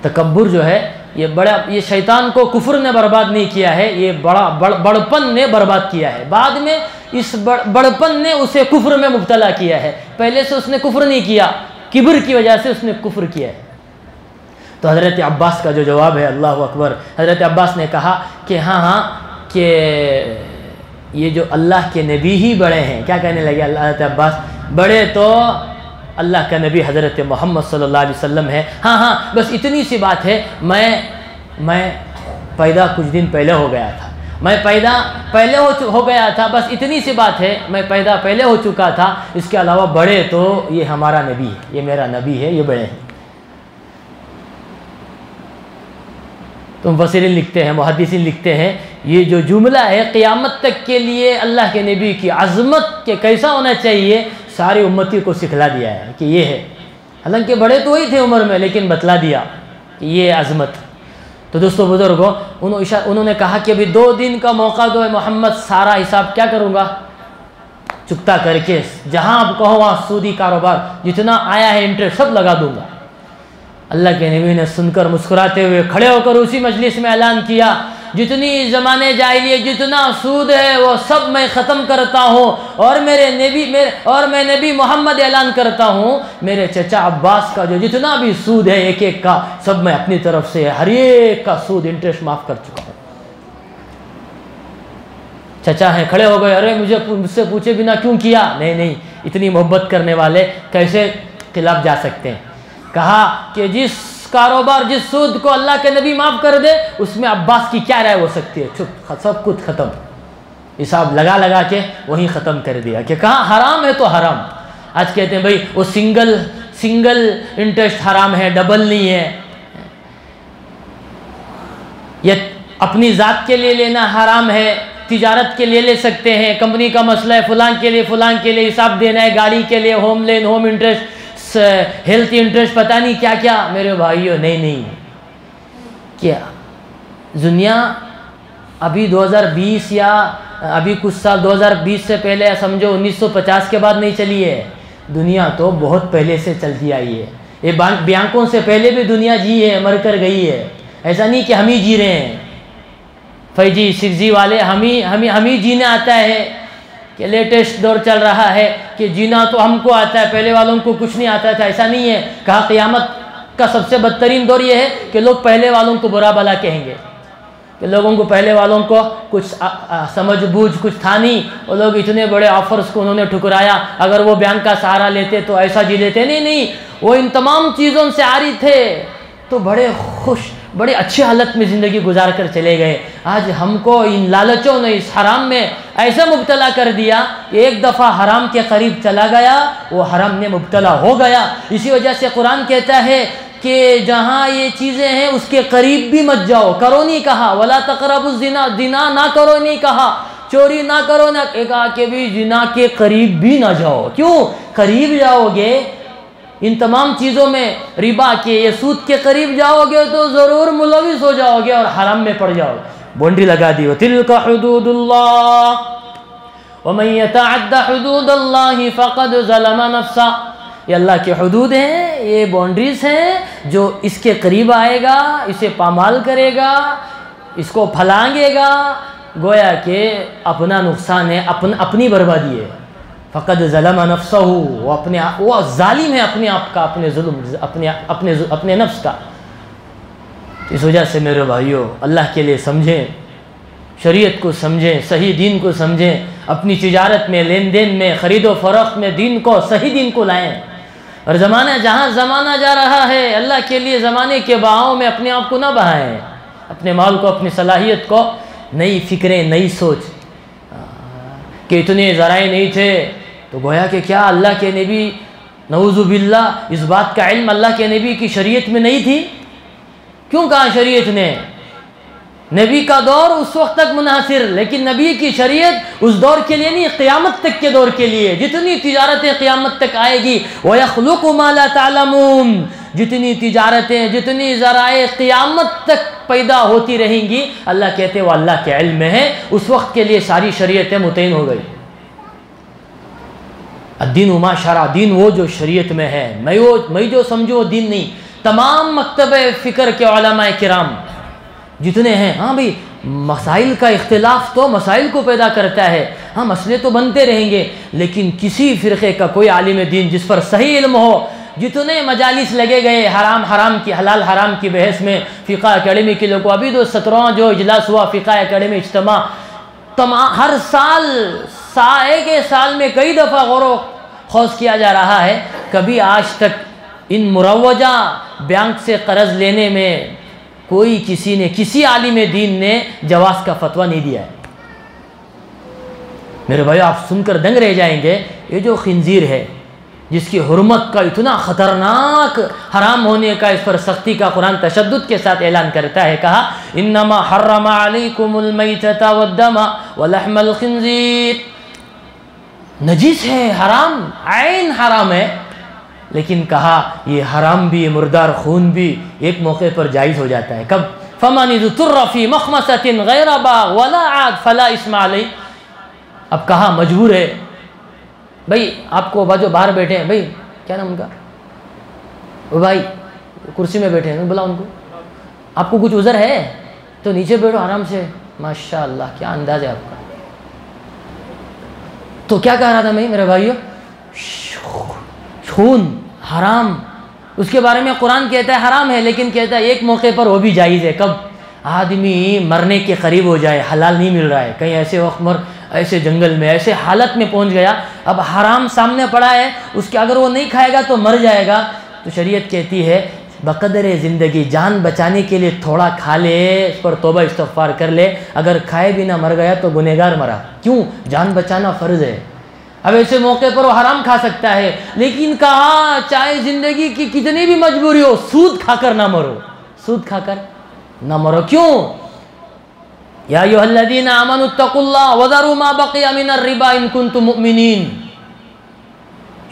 تکبر جو ہے یہ شیطان کو کفر نے برباد نہیں کیا ہے، یہ بڑپن نے برباد کیا ہے، بعد میں اس بڑپن نے اسے کفر میں مبتلا کیا ہے، پہلے سے اس نے کفر نہیں کیا، کبر کی وجہ سے اس نے کفر کیا ہے۔ تو حضرت عباس کا جو جواب ہے، اللہ اکبر، حضرت عباس نے کہا کہ ہاں کہ یہ جو اللہ کے نبی ہی بڑے ہیں۔ کیا کہنے لگے حضرت عباس؟ بڑے تو اللہ کا نبی حضرت محمد صلی اللہ علیہ وسلم ہے، ہاں بس اتنی سی بات ہے، میں پیدا کچھ دن پہلے ہو گیا تھا، میں پیدا پہلے ہو گیا تھا، بس اتنی سی بات ہے، میں پیدا پہلے ہو چکا تھا، اس کے علاوہ بڑے تو یہ ہمارا نبی ہے، یہ میرا نبی ہے، یہ بڑے ہیں۔ تو مفسرین لکھتے ہیں، محدثین لکھتے ہیں، یہ جو جملہ ہے قیامت تک کے لیے اللہ کے نبی کی عظمت کے کیسا ہونا چاہیے ساری امتی کو سکھلا دیا ہے کہ یہ ہے، حالانکہ بڑے تو وہی تھے عمر میں، لیکن بتلا دیا کہ یہ عظمت۔ تو دوستو بزرگوں، انہوں نے کہا کہ ابھی 2 دن کا موقع دو محمد، سارا حساب کیا کروں گا، چکتا کر کے جہاں آپ کہو وہاں سودی کاروبار جتنا آیا ہے انٹرسٹ سب لگا دوں گا۔ اللہ کے نبی نے سن کر مسکراتے ہوئے کھڑے ہو کر اسی مجلس میں اعلان کیا، جتنی زمانے جاہلیت جتنا سود ہے وہ سب میں ختم کرتا ہوں، اور میں نبی محمد اعلان کرتا ہوں، میرے چچا عباس کا جو جتنا بھی سود ہے ایک ایک کا، سب میں اپنی طرف سے ہر ایک کا سود انٹرسٹ معاف کر چکا ہوں۔ چچا ہیں، کھڑے ہو گئے، ارے مجھ سے پوچھے بنا کیوں کیا؟ نہیں، اتنی محبت کرنے والے کیسے خلاف جا سکتے ہیں؟ کہا کہ جس کاروبار، جس سود کو اللہ کے نبی معاف کر دے، اس میں عباس کی کیا رائے ہو سکتی ہے؟ چپ، سب کچھ ختم، حساب لگا کے وہیں ختم کر دیا کہ کہاں حرام ہے تو حرام۔ آج کہتے ہیں بھائی وہ سنگل انٹرسٹ حرام ہے، ڈبل نہیں ہے۔ یہ اپنی ذات کے لیے لینا حرام ہے، تجارت کے لیے لے سکتے ہیں، کمپنی کا مسئلہ ہے، فلان کے لیے حساب دینا ہے، گاڑی کے لیے ہوم لین، ہوم انٹرسٹ، ہیلتھ انٹرسٹ، پتہ نہیں کیا کیا۔ میرے بھائیوں نہیں کیا دنیا ابھی 2020 یا ابھی کچھ سال 2020 سے پہلے سمجھو 1950 کے بعد نہیں چلی ہے، دنیا تو بہت پہلے سے چلتی آئی ہے۔ یہ بینکوں سے پہلے بھی دنیا جی ہے، مر کر گئی ہے، ایسا نہیں کہ ہم ہی جی رہے ہیں 5G 6G والے، ہم ہی جینا آتا ہے کہ لیٹسٹ دور چل رہا ہے کہ جینا تو ہم کو آتا ہے، پہلے والوں کو کچھ نہیں آتا تھا، ایسا نہیں ہے۔ کہا قیامت کا سب سے بدترین دور یہ ہے کہ لوگ پہلے والوں کو برا بھلا کہیں گے، کہ لوگوں کو پہلے والوں کو کچھ سمجھ بوجھ کچھ تھا نہیں، وہ لوگ اتنے بڑے آفرز کو انہوں نے ٹھکرایا، اگر وہ بینک کا سہارا لیتے تو ایسا جی لیتے، نہیں، وہ ان تمام چیزوں سے عاری تھے تو بڑے خوش، بڑے اچھے حالت میں زندگی گزار کر چلے گئے۔ آج ہم کو ان لالچوں نے اس حرام میں ایسا مبتلا کر دیا کہ ایک دفعہ حرام کے قریب چلا گیا وہ حرام میں مبتلا ہو گیا۔ اسی وجہ سے قرآن کہتا ہے کہ جہاں یہ چیزیں ہیں اس کے قریب بھی مت جاؤ، کرو نہیں کہا، ولا تقربوا الزنا، زنا نہ کرو نہیں کہا، چوری نہ کرو نہ کہا کہ بھی زنا کے قریب بھی نہ جاؤ۔ کیوں؟ قریب جاؤ گے ان تمام چیزوں میں، ربا کے، یہ سود کے قریب جاؤ گے تو ضرور ملوث ہو جاؤ گے اور حرام میں پڑ جاؤ گے۔ بونڈری لگا دی، وَتِلْكَ حُدُودُ اللَّهِ وَمَن يَتَعَدَّ حُدُودَ اللَّهِ فَقَدْ ظَلَمَ نَفْسَهُ۔ یہ اللہ کے حدود ہیں، یہ باؤنڈریز ہیں، جو اس کے قریب آئے گا اسے پامال کرے گا، اس کو پھلانگے گا، گویا کہ اپنا نقصان ہے، اپنی بربادی ہے۔ فقد ظلم نفسه، وہ ظالم ہے اپنے آپ کا، اپنے ظلم، اپنے نفس کا۔ اس وجہ سے میرے بھائیوں اللہ کے لیے سمجھیں، شریعت کو سمجھیں، صحیح دین کو سمجھیں، اپنی تجارت میں، لین دین میں، خرید و فروخت میں دین کو، صحیح دین کو لائیں۔ اور جہاں زمانہ جا رہا ہے اللہ کے لیے زمانے کے بہاؤ میں اپنے آپ کو نہ بہائیں، اپنے مال کو، اپنی صلاحیت کو، نئی فکریں، نئی سوچ، کہ اتنے ذرائع نہیں تھے تو گویا کہ کیا اللہ کے نبی، نعوذ باللہ، اس بات کا علم اللہ کے نبی کی شریعت میں نہیں تھی؟ کیوں کہا شریعت نے؟ نبی کا دور اس وقت تک منحصر، لیکن نبی کی شریعت اس دور کے لیے نہیں، قیامت تک کے دور کے لیے۔ جتنی تجارتیں قیامت تک آئے گی، وَيَخْلُقُ مَا لَا تَعْلَمُونَ، جتنی تجارتیں، جتنی ذرائع قیامت تک پیدا ہوتی رہیں گی، اللہ کہتے وہ اللہ کے علم میں ہے، اس وقت کے لیے ساری شریعتیں متعین ہو گئی۔ الدین ما شرع، دین وہ جو شریعت میں ہے، میں جو سمجھو دین نہیں۔ تمام مکتب فکر کے علماء کرام جتنے ہیں، ہاں بھئی مسائل کا اختلاف تو مسائل کو پیدا کرتا ہے، ہاں مسئلے تو بنتے رہیں گے، لیکن کسی فرقے کا کوئی عالم دین جس پر صحیح علم ہو، جتنے مجالس لگے گئے حرام کی، حلال حرام کی بحث میں، فقہ اکیڈمی کے لوگوں، ابھی تو 17واں جو اجلاس ہوا فقہ اکیڈمی اجتماع، ہر سال ایک سال میں کئی دفعہ غور و خوض کیا جا رہا ہے، کبھی آج تک ان مروجہ بینک سے قرض لینے میں کسی عالم دین نے جواز کا فتویٰ نہیں دیا ہے۔ میرے بھائی آپ سن کر دنگ رہ جائیں گے، یہ جو خنزیر ہے جس کی حرمت کا اتنا خطرناک حرام ہونے کا، اس پر سختی کا قرآن تشدد کے ساتھ اعلان کرتا ہے، کہا انما حرم علیکم المیتۃ والدم ولحم الخنزیر، نجس ہے، حرام، عین حرام ہے، لیکن کہا یہ حرام بھی، مردار خون بھی ایک موقع پر جائز ہو جاتا ہے۔ کب؟ فمن اضطر فی مخمصۃ غیر باغ ولا عاد فلا اثم علیہ۔ اب کہا مجبور ہے، بھائی آپ کو جو باہر بیٹھے ہیں، بھائی کیا نام ان کا، وہ بھائی کرسی میں بیٹھے ہیں، بلا ان کو، آپ کو کچھ عذر ہے تو نیچے بیٹھو آرام سے، ماشاء اللہ کیا انداز ہے آپ کا۔ تو کیا کہہ رہا تھا میں میرے بھائیو، خون حرام، اس کے بارے میں قرآن کہتا ہے حرام ہے، لیکن کہتا ہے ایک موقع پر وہ بھی جائز ہے۔ کب؟ آدمی مرنے کے قریب ہو جائے، حلال نہیں مل رہا ہے، کہیں ایسے وقت ایسے جنگل میں، ایسے حالت میں پہنچ گیا، اب حرام سامنے پڑا ہے، اس کے اگر وہ نہیں کھائے گا تو مر جائے گا، تو شریعت کہتی ہے بقدر زندگی جان بچانے کے لیے تھوڑا کھا لے، اس پر توبہ استغفار کر لے، اگر کھائے بھی نہ مر گیا تو گنہگار مرا۔ کیوں؟ جان بچانا فرض ہے۔ اب ایسے موقع پر وہ حرام کھا سکتا ہے، لیکن کہا چاہے زندگی کی کتنی بھی مجبوری ہو، سود کھا کر نہ مرو، سود کھا کر نہ مرو۔ کیوں؟ یا ایھا الذین آمنوا اتقوا اللہ وذروا ما بقی من الربا ان کنتم مؤمنین۔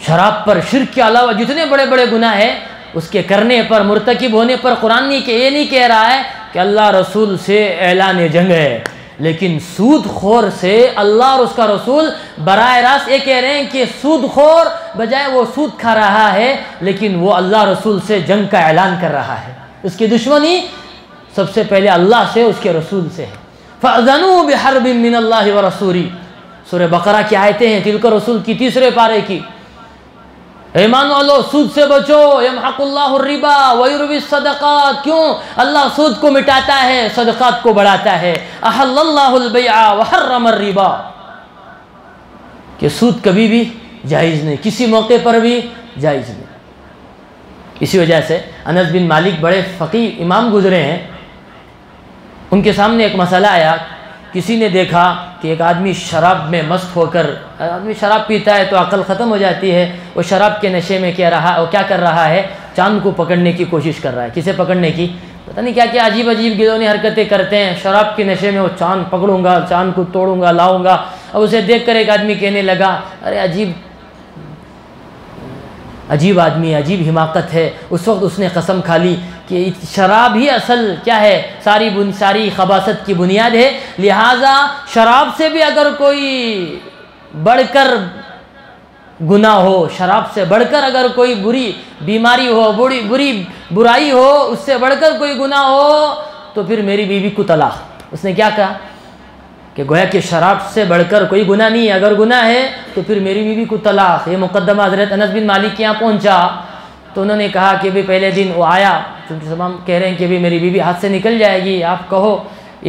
شراب پر، شرک کے علاوہ جتنے بڑے بڑے گناہ ہیں اس کے کرنے پر، مرتکب ہونے پر قرآن یہ نہیں کہہ رہا ہے کہ اللہ رسول سے اعلان جنگ ہے، لیکن سود خور سے اللہ اور اس کا رسول براہ راست یہ کہہ رہے ہیں کہ سود خور بجائے وہ سود کھا رہا ہے لیکن وہ اللہ رسول سے جنگ کا اعلان کر رہا ہے۔ اس کی دشمنی سب سے پہلے اللہ سے، اس کے رسول سے ہے۔ فَأْذَنُوا بِحَرْبٍ مِّنَ اللَّهِ وَرَسُولِهِ، سورہ بقرہ کی آیتیں ہیں، تلک رسول کی 3 پارے کی۔ ایمان والو سود سے بچو، یمحق اللہ الربا ویربی الصدقات۔ کیوں؟ اللہ سود کو مٹاتا ہے، صدقات کو بڑھاتا ہے۔ احل اللہ البیع وحرم الربا، کہ سود کبھی بھی جائز نہیں، کسی موقع پر بھی جائز نہیں۔ اسی وجہ سے انس بن مالک بڑے فقیہ امام گزرے ہیں، ان کے سامنے ایک مسئلہ آیا، کسی نے دیکھا کہ ایک آدمی شراب میں مست ہو کر، آدمی شراب پیتا ہے تو عقل ختم ہو جاتی ہے، وہ شراب کے نشے میں کیا کر رہا ہے؟ چاند کو پکڑنے کی کوشش کر رہا ہے۔ کسے پکڑنے کی؟ پتہ نہیں کیا کیا عجیب عجیب گدونی حرکتیں کرتے ہیں، شراب کے نشے میں وہ چاند پکڑوں گا، چاند کو توڑوں گا، لاؤں گا۔ اب اسے دیکھ کر ایک آدمی کہنے لگا، ارے عجیب آدمی، عجیب حماقت ہے۔ اس وقت اس نے قسم کھا لی کہ شراب ہی اصل کیا ہے، ساری خباثت کی بنیاد ہے، لہٰذا شراب سے بھی اگر کوئی بڑھ کر گناہ ہو، شراب سے بڑھ کر اگر کوئی بری بیماری ہو، بری برائی ہو، اس سے بڑھ کر کوئی گناہ ہو تو پھر میری بیوی کو طلاق۔ اس نے کیا کہا کہ گویا کہ شراب سے بڑھ کر کوئی گناہ نہیں ہے، اگر گناہ ہے تو پھر میری بیوی کو طلاق۔ یہ مقدمہ حضرت انس بن مالک کے یہاں پہنچا تو انہوں نے کہا کہ پہلے دن وہ آیا، چونکہ سب ہم کہہ رہے ہیں کہ میری بیوی ہاتھ سے نکل جائے گی، آپ کہو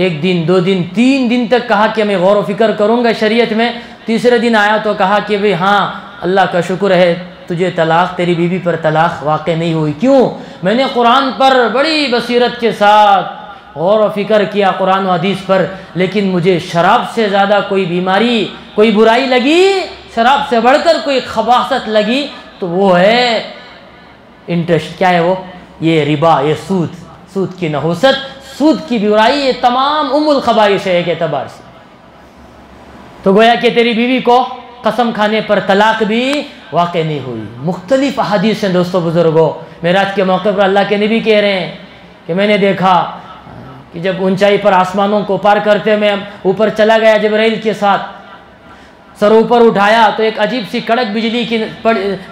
1 دن 2 دن 3 دن تک کہا کہ میں غور و فکر کروں گا شریعت میں۔ تیسرے دن آیا تو کہا کہ ہاں اللہ کا شکر ہے تجھے طلاق، تیری بیوی پر طلاق واقع نہیں ہوئی۔ کیوں؟ میں نے قرآن پر بڑی بصیرت کے ساتھ غور و فکر کیا، قرآن و حدیث پر، لیکن مجھے شراب سے زیادہ کوئی بیماری، کوئی برائی لگی، شراب سے بڑھ کر کوئی خباثت لگی تو وہ ہے انٹرسٹ۔ کیا ہے وہ؟ یہ ربا، یہ سود کی نحوست، سود کی برائی، یہ تمام الخبائث ہے ایک اعتبار سے۔ تو گویا کہ تیری بیوی کو قسم کھانے پر طلاق بھی واقع نہیں ہوئی۔ مختلف احادیث ہیں دوستو بزرگوں، معراج کے موقع پر اللہ کے نبی کہہ رہے ہیں کہ میں نے دیکھا کہ جب اونچائی پر آسمانوں کو پار کرتے میں اوپر چلا گیا جبرائیل کے ساتھ، سر اوپر اٹھایا تو ایک عجیب سی کڑک بجلی کی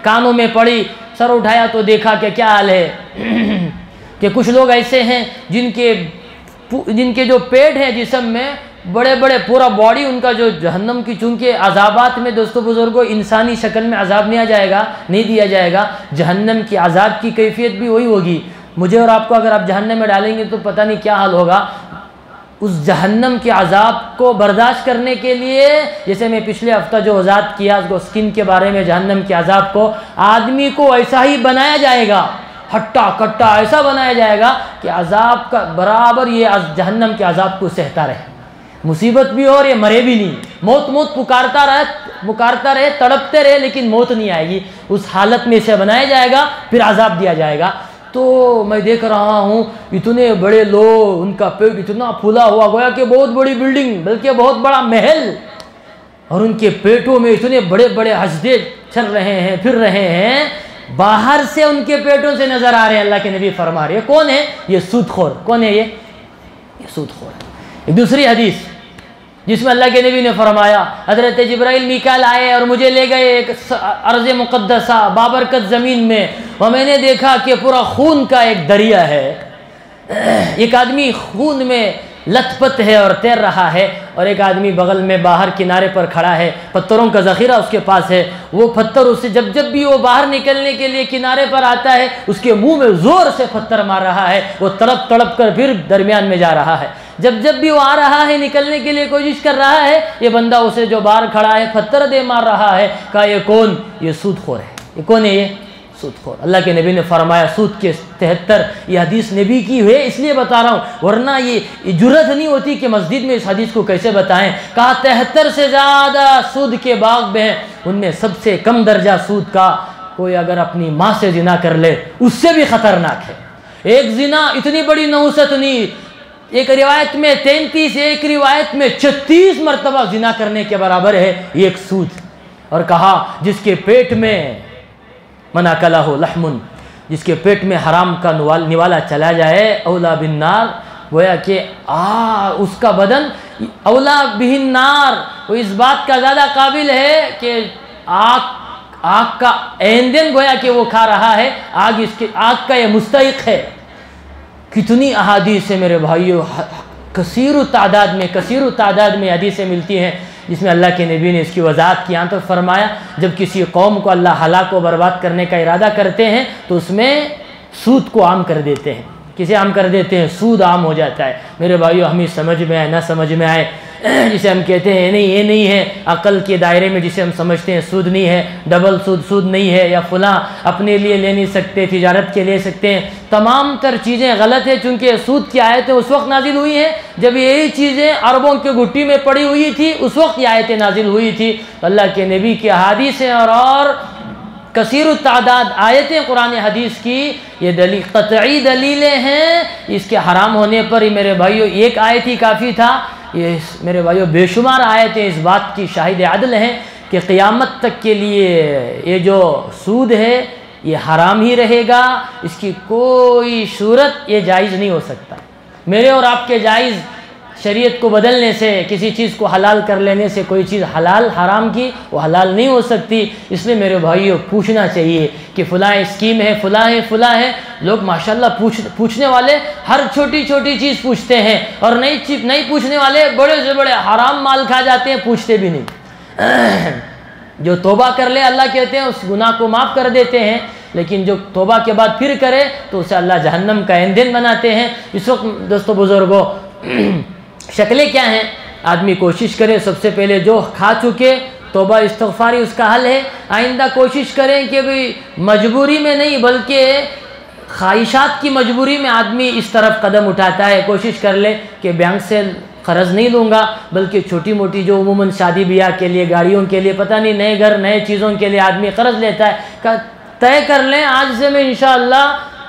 کانوں میں پڑی، سر اٹھایا تو دیکھا کہ کیا حال ہے کہ کچھ لوگ ایسے ہیں جن کے جو پیٹ ہیں جسم میں بڑے بڑے، پورا باڈی ان کا جو جہنم کی، چونکہ عذابات میں دوستو بزرگوں انسانی شکل میں عذاب نہیں دیا جائے گا، جہنم کی عذاب کی کیفیت بھی وہی ہوگی۔ مجھے اور آپ کو اگر آپ جہنم میں ڈالیں گے تو پتہ نہیں کیا حال ہوگا۔ اس جہنم کے عذاب کو برداشت کرنے کے لیے، جیسے میں پچھلے ہفتہ جو وضاحت کیا اس کو سکن کے بارے میں، جہنم کے عذاب کو آدمی کو ایسا ہی بنایا جائے گا، ہٹا کٹا ایسا بنایا جائے گا کہ عذاب کا برابر یہ جہنم کے عذاب کو سہتا رہے، مصیبت بھی ہو اور یہ مرے بھی نہیں، موت پکارتا رہے، تڑپتے رہے، لیکن موت نہیں آئے گی۔ اس حالت میں اسے بنایا جائے گا، پھر عذاب دیا جائے گا۔ تو میں دیکھ رہا ہوں اتنے بڑے لوگ، ان کا پیٹ اتنا پھولا ہوا، گویا کہ بہت بڑی بلڈنگ، بلکہ بہت بڑا محل، اور ان کے پیٹوں میں اتنے بڑے بڑے حسدے چل رہے ہیں، پھر رہے ہیں، باہر سے ان کے پیٹوں سے نظر آ رہے ہیں۔ اللہ کے نبی فرما رہے ہیں کون ہے یہ؟ سود خور۔ کون ہے یہ سود خور ہے۔ ایک دوسری حدیث جس میں اللہ کے نبی نے فرمایا، حضرت جبرائیل میکائیل آئے اور مجھے لے گئے ایک ارض مقدسہ بابرکت زمین میں، اور میں نے دیکھا کہ پورا خون کا ایک دریا ہے، ایک آدمی خون میں لت پت ہے اور تیر رہا ہے، اور ایک آدمی بغل میں باہر کنارے پر کھڑا ہے، پتھروں کا ذخیرہ اس کے پاس ہے، وہ پتھر اسے جب بھی وہ باہر نکلنے کے لیے کنارے پر آتا ہے اس کے منہ میں زور سے پتھر مار رہا ہے، وہ تڑپ کر پھر درمیان میں جا رہا ہے، جب بھی وہ آ رہا ہے نکلنے کے لیے کوشش کر رہا ہے، یہ بندہ اسے جو باہر کھڑا ہے پتھر دے مار رہا ہے۔ کہا یہ کون؟ یہ سود خور ہے۔ یہ کون ہے؟ یہ سود خور۔ اللہ کے نبی نے فرمایا سود کے 73، یہ حدیث نبی کی ہے اس لیے بتا رہا ہوں، ورنہ یہ جرأت نہیں ہوتی کہ مسجد میں اس حدیث کو کیسے بتائیں۔ کہا 73 سے زیادہ سود کے باغ میں ہیں، ان میں سب سے کم درجہ سود کا کوئی اگر اپنی ماں سے زنا کر لے اس سے بھی خطرناک ہے۔ ایک زنا اتنی بڑی نحوست نہیں، ایک روایت میں 33 ایک روایت میں 36 مرتبہ زنا کرنے کے برابر ہے یہ ایک سود. اور کہا جس کے پیٹ میں من اکلہ لحم، جس کے پیٹ میں حرام کا نوالا چلا جائے، اولا بالنار، گویا کہ اس کا بدن اولا بالنار، وہ اس بات کا زیادہ قابل ہے کہ آگ کا ایندھن گویا کہ وہ کھا رہا ہے، آگ کا یہ مستحق ہے. کتنی احادیث ہیں میرے بھائیو، کثیر تعداد میں حدیثیں ملتی ہیں جس میں اللہ کے نبی نے اس کی وضاحت کی. یہاں تو فرمایا جب کسی قوم کو اللہ ہلاک و برباد کرنے کا ارادہ کرتے ہیں تو اس میں سود کو عام کر دیتے ہیں. کسے عام کر دیتے ہیں؟ سود عام ہو جاتا ہے. میرے بھائیو ہمیں سمجھ میں آئے نہ سمجھ میں آئے، جسے ہم کہتے ہیں نہیں یہ نہیں ہے، عقل کے دائرے میں جسے ہم سمجھتے ہیں سود نہیں ہے، ڈبل سود نہیں ہے، یا فلاں اپنے لیے لے نہیں سکتے، تجارت کے لے سکتے ہیں، تمام تر چیزیں غلط ہیں. چونکہ سود کی آیتیں اس وقت نازل ہوئی ہیں جب یہی چیزیں عربوں کے گھٹی میں پڑی ہوئی تھی، اس وقت یہ آیتیں نازل ہوئی تھی. اللہ کے نبی کی احادیث اور کثیر التعداد آیتیں قرآن حدیث کی یہ قطعی دلیلیں ہیں اس کے حرام ہونے پر. میرے بھائیو ایک آیت ہی کافی تھا، یہ میرے بھائیو بے شمار آیتیں اس بات کی شاہد عدل ہیں کہ قیامت تک کے لیے یہ جو سود ہے یہ حرام ہی رہے گا، اس کی کوئی صورت یہ جائز نہیں ہو سکتا. میرے اور آپ کے جائز شریعت کو بدلنے سے، کسی چیز کو حلال کر لینے سے کوئی چیز حرام کی وہ حلال نہیں ہو سکتی. اس لیے میرے بھائیوں پوچھنا چاہیے کہ فلاں اسکیم ہے، فلاں ہے. لوگ ماشاءاللہ پوچھنے والے ہر چھوٹی چیز پوچھتے ہیں، اور نہیں پوچھنے والے بڑے سے بڑے حرام مال کھا جاتے ہیں، پوچھتے بھی نہیں. جو توبہ کر لے اللہ کہتے ہیں اس گناہ کو معاف کر دیتے ہیں، لیکن جو توبہ کے بعد پھر کرے تو اسے اللہ جہنم کا ایندھن بناتے ہیں. اس وقت دوستو بزرگوں شکلیں کیا ہیں؟ آدمی کوشش کرے سب سے پہلے جو کھا چکے توبہ استغفاری اس کا حل ہے. آئندہ کوشش کریں کہ بھی مجبوری میں نہیں بلکہ خواہشات کی مجبوری میں آدمی اس طرف قدم اٹھاتا ہے. کوشش کر لے کہ بینک سے قرض نہیں لوں گا، بلکہ چھوٹی موٹی جو عموماً شادی بیاہ کے لیے، گاڑیوں کے لیے، پتہ نہیں نئے گھر نئے چیزوں کے لیے آدمی قرض لیتا ہے. طے کر لیں آج سے میں انشاءاللہ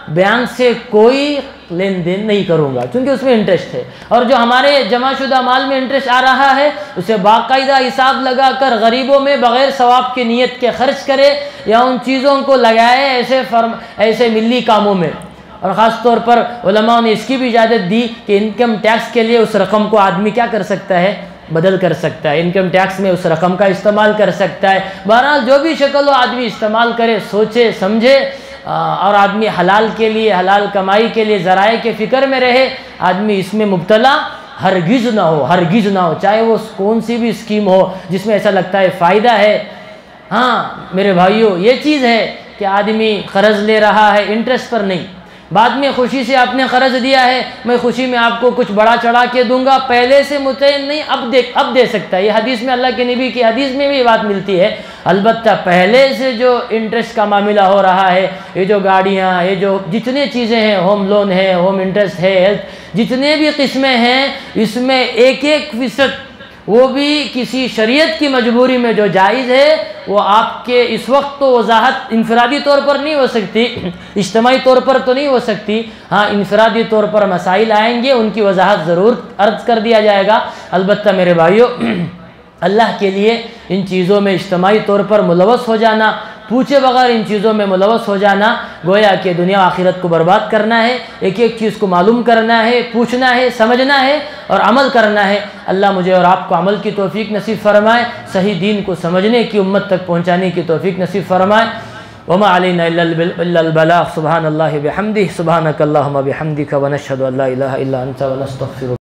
بینک سے کوئی لین دین نہیں کروں گا، کیونکہ اس میں انٹرسٹ ہے. اور جو ہمارے جمع شدہ مال میں انٹرسٹ آ رہا ہے اسے باقاعدہ حساب لگا کر غریبوں میں بغیر ثواب کی نیت کے خرچ کرے، یا ان چیزوں کو لگائے ایسے ملی کاموں میں. اور خاص طور پر علماء نے اس کی بھی اجازت دی کہ انکم ٹیکس کے لیے اس رقم کو آدمی کیا کر سکتا ہے؟ بدل کر سکتا ہے. انکم ٹیکس میں اس رقم کا استعمال کر سکتا ہے. بہرحال جو بھی شکل ہو آدمی استعمال کرے، سوچے سمجھے، اور آدمی حلال کے لیے، حلال کمائی کے لیے ذرائع کے فکر میں رہے. آدمی اس میں مبتلا ہرگز نہ ہو، چاہے وہ کون سی بھی اسکیم ہو جس میں ایسا لگتا ہے فائدہ ہے. ہاں میرے بھائیو یہ چیز ہے کہ آدمی قرض لے رہا ہے انٹرسٹ پر نہیں، بعد میں خوشی سے آپ نے قرض دیا ہے، میں خوشی میں آپ کو کچھ بڑا چڑھا کے دوں گا، پہلے سے متعین نہیں اب دے سکتا ہے. یہ حدیث میں اللہ کے نبی کی حدیث میں بھی یہ بات ملتی ہے. البتہ پہلے سے جو انٹرسٹ کا معاملہ ہو رہا ہے، یہ جو گاڑیاں، یہ جو جتنے چیزیں ہیں، ہوم لون ہے، ہوم انٹرسٹ ہے، ہیلتھ، جتنے بھی قسمیں ہیں، اس میں 1% وہ بھی کسی شریعت کی مجبوری میں جو جائز ہے، وہ آپ کے اس وقت تو وضاحت انفرادی طور پر نہیں ہو سکتی، اجتماعی طور پر تو نہیں ہو سکتی. ہاں انفرادی طور پر مسائل آئیں گے، ان کی وضاحت ضرور عرض کر دیا جائے گا. البتہ میرے بھائیو اللہ کے لیے ان چیزوں میں اجتماعی طور پر ملوث ہو جانا، پوچھے بغیر ان چیزوں میں ملوث ہو جانا، گویا کہ دنیا و آخرت کو برباد کرنا ہے. ایک چیز کو معلوم کرنا ہے، پوچھنا ہے، سمجھنا ہے اور عمل کرنا ہے. اللہ مجھے اور آپ کو عمل کی توفیق نصیب فرمائے، صحیح دین کو سمجھنے کی، امت تک پہنچانے کی توفیق نصیب فرمائے. وما علینا الا البلاغ. سبحان اللہ بحمدہ، سبحانک اللہم بحمدک، ونشہد ان لا الہ الا انت ونستغفرک.